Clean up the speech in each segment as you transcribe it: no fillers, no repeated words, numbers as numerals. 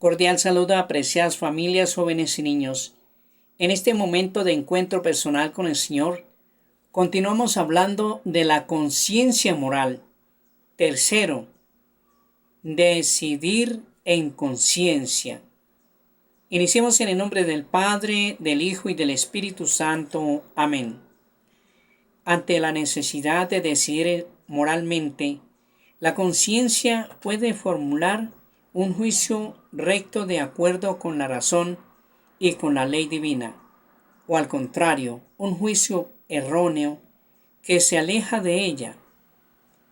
Cordial saludo a apreciadas familias, jóvenes y niños. En este momento de encuentro personal con el Señor, continuamos hablando de la conciencia moral. Tercero, decidir en conciencia. Iniciemos en el nombre del Padre, del Hijo y del Espíritu Santo. Amén. Ante la necesidad de decidir moralmente, la conciencia puede formular un juicio recto de acuerdo con la razón y con la ley divina, o al contrario, un juicio erróneo que se aleja de ella.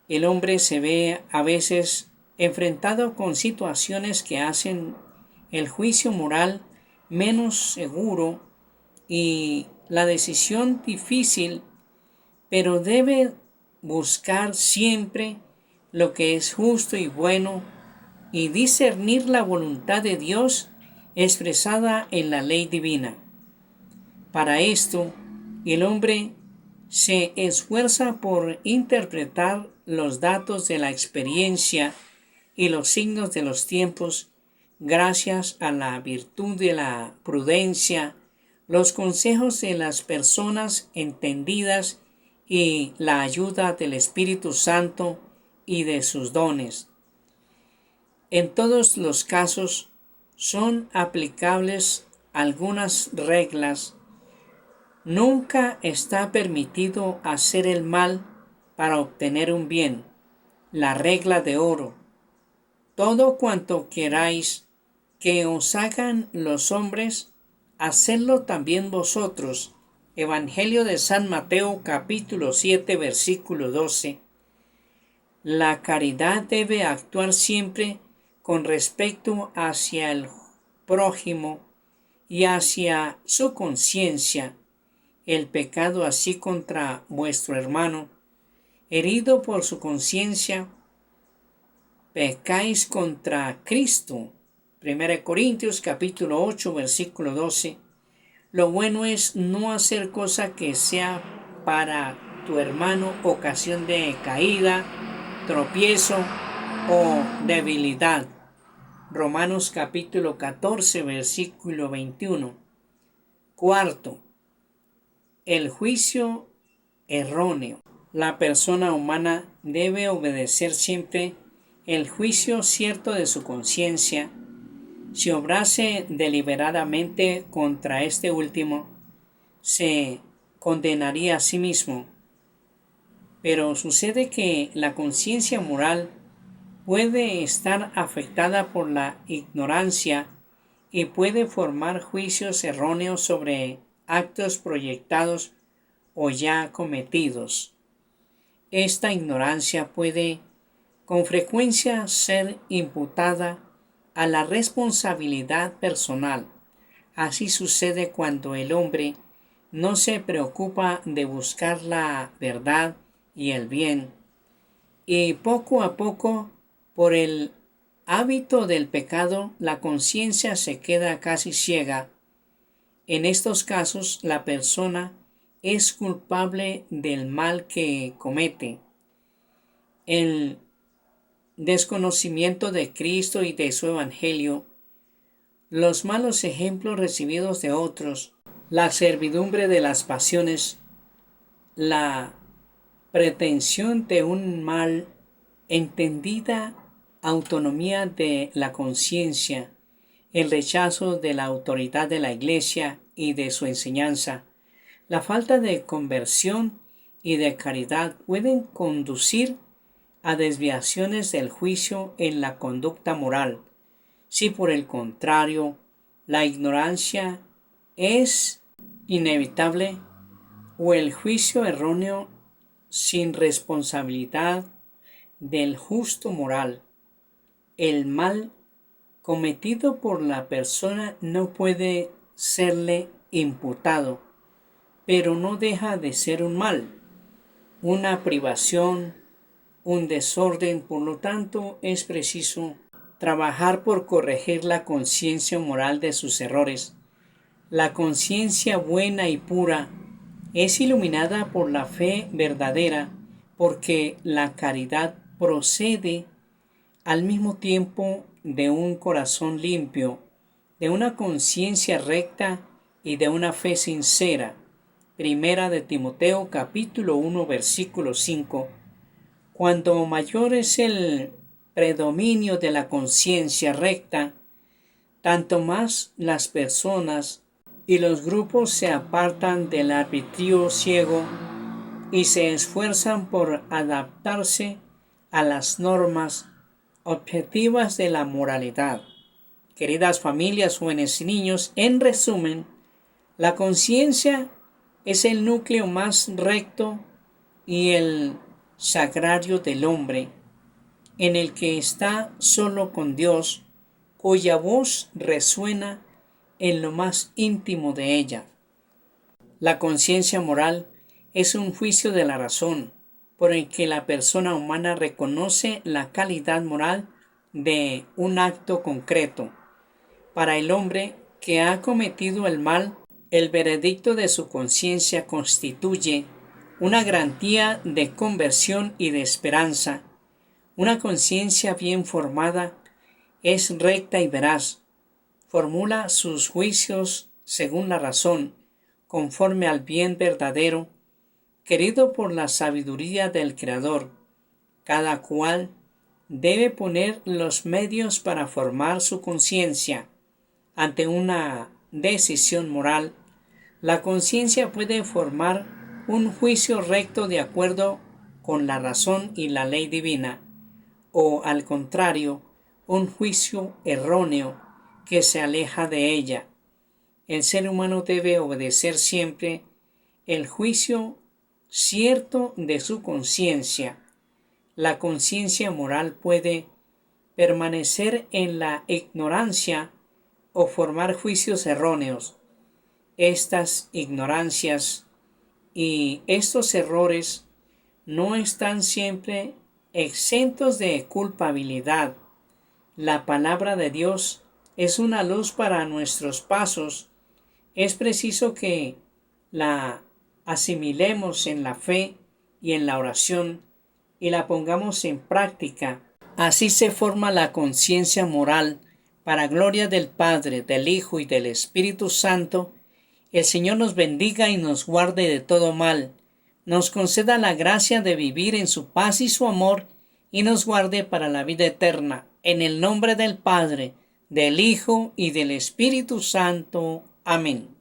El hombre se ve a veces enfrentado con situaciones que hacen el juicio moral menos seguro y la decisión difícil, pero debe buscar siempre lo que es justo y bueno y discernir la voluntad de Dios expresada en la ley divina. Para esto, el hombre se esfuerza por interpretar los datos de la experiencia y los signos de los tiempos gracias a la virtud de la prudencia, los consejos de las personas entendidas y la ayuda del Espíritu Santo y de sus dones. En todos los casos son aplicables algunas reglas. Nunca está permitido hacer el mal para obtener un bien. La regla de oro. Todo cuanto queráis que os hagan los hombres, hacedlo también vosotros. Evangelio de San Mateo capítulo 7 versículo 12. La caridad debe actuar siempre con respecto hacia el prójimo y hacia su conciencia. El pecado así contra vuestro hermano, herido por su conciencia, pecáis contra Cristo. 1 Corintios capítulo 8 versículo 12. Lo bueno es no hacer cosa que sea para tu hermano ocasión de caída, tropiezo o debilidad. Romanos capítulo 14 versículo 21. Cuarto, el juicio erróneo. La persona humana debe obedecer siempre el juicio cierto de su conciencia. Si obrase deliberadamente contra este último, se condenaría a sí mismo. Pero sucede que la conciencia moral puede estar afectada por la ignorancia y puede formar juicios erróneos sobre actos proyectados o ya cometidos. Esta ignorancia puede con frecuencia ser imputada a la responsabilidad personal. Así sucede cuando el hombre no se preocupa de buscar la verdad y el bien, y poco a poco, por el hábito del pecado, la conciencia se queda casi ciega. En estos casos, la persona es culpable del mal que comete. El desconocimiento de Cristo y de su Evangelio, los malos ejemplos recibidos de otros, la servidumbre de las pasiones, la pretensión de un mal entendida autonomía de la conciencia, el rechazo de la autoridad de la Iglesia y de su enseñanza, la falta de conversión y de caridad pueden conducir a desviaciones del juicio en la conducta moral. Si por el contrario, la ignorancia es inevitable o el juicio erróneo sin responsabilidad del justo moral, el mal cometido por la persona no puede serle imputado, pero no deja de ser un mal, una privación, un desorden. Por lo tanto, es preciso trabajar por corregir la conciencia moral de sus errores. La conciencia buena y pura es iluminada por la fe verdadera, porque la caridad procede al mismo tiempo de un corazón limpio, de una conciencia recta y de una fe sincera. Primera de Timoteo capítulo 1 versículo 5. Cuando mayor es el predominio de la conciencia recta, tanto más las personas y los grupos se apartan del arbitrio ciego y se esfuerzan por adaptarse a las normas objetivas de la moralidad. Queridas familias, jóvenes y niños, en resumen, la conciencia es el núcleo más recto y el sagrario del hombre, en el que está solo con Dios, cuya voz resuena en lo más íntimo de ella. La conciencia moral es un juicio de la razón, por el que la persona humana reconoce la calidad moral de un acto concreto. Para el hombre que ha cometido el mal, el veredicto de su conciencia constituye una garantía de conversión y de esperanza. Una conciencia bien formada es recta y veraz, formula sus juicios según la razón, conforme al bien verdadero, querido por la sabiduría del Creador. Cada cual debe poner los medios para formar su conciencia. Ante una decisión moral, la conciencia puede formar un juicio recto de acuerdo con la razón y la ley divina, o al contrario, un juicio erróneo que se aleja de ella. El ser humano debe obedecer siempre el juicio cierto de su conciencia. La conciencia moral puede permanecer en la ignorancia o formar juicios erróneos. Estas ignorancias y estos errores no están siempre exentos de culpabilidad. La palabra de Dios es una luz para nuestros pasos. Es preciso que la asimilemos en la fe y en la oración y la pongamos en práctica. Así se forma la conciencia moral para gloria del Padre, del Hijo y del Espíritu Santo. El Señor nos bendiga y nos guarde de todo mal, nos conceda la gracia de vivir en su paz y su amor, y nos guarde para la vida eterna. En el nombre del Padre, del Hijo y del Espíritu Santo. Amén.